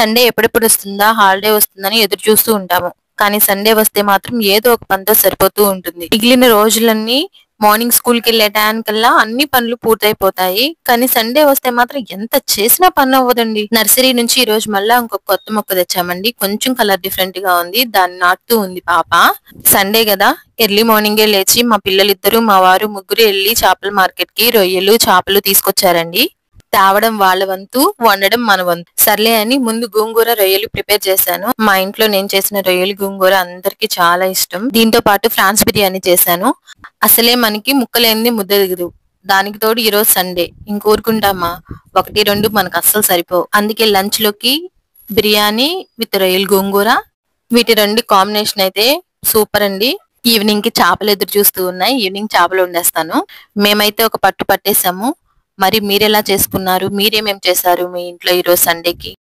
Sunday ఎప్పుడెప్పుడు వస్తుందా, holiday వస్తుందని ఎదురు చూస్తూ ఉంటాము. కానీ సండే వస్తే మాత్రం ఏదో ఒక పనితో సరిపోతూ ఉంటుంది. మిగిలిన రోజులన్నీ మార్నింగ్ స్కూల్ కి వెళ్లే టైంకల్లా అన్ని పనులు పూర్తయిపోతాయి. కానీ సండే వస్తే మాత్రం ఎంత చేసినా పని అవ్వదండి. నర్సరీ నుంచి ఈ రోజు మళ్ళా ఇంకొక కొత్త మొక్క తెచ్చామండి. కొంచెం కలర్ డిఫరెంట్ గా ఉంది. దాన్ని నాటుతూ ఉంది పాప. సండే కదా, ఎర్లీ మార్నింగే లేచి మా పిల్లలిద్దరూ, మా వారు ముగ్గురు వెళ్లి చేపల మార్కెట్ కి రొయ్యలు, చేపలు తీసుకొచ్చారండి. తేవడం వాళ్ళ వంతు, వండడం మన వంతు. సర్లే అని ముందు గోంగూర రొయ్యలు ప్రిపేర్ చేశాను. మా ఇంట్లో నేను చేసిన రొయ్యలు గోంగూర అందరికి చాలా ఇష్టం. దీంతో పాటు ఫ్రాన్స్ బిర్యానీ చేశాను. అసలే మనకి ముక్కలేనిది ముద్ద దిగదు. దానికి తోడు ఈ రోజు సండే, ఇంకోరుకుంటామా? 1-2 మనకు అస్సలు సరిపోవు. అందుకే లంచ్ లోకి బిర్యానీ విత్ రొయ్యలు గోంగూర, వీటి 2 కాంబినేషన్ అయితే సూపర్ అండి. ఈవినింగ్ కి చేపలు ఎదురు చూస్తూ ఉన్నాయి. ఈవినింగ్ చేపలు వండేస్తాను. మేమైతే ఒక పట్టు పట్టేసాము. మరి మీరెలా చేసుకున్నారు? మీరేమేం చేశారు మీ ఇంట్లో ఈ రోజు సండేకి?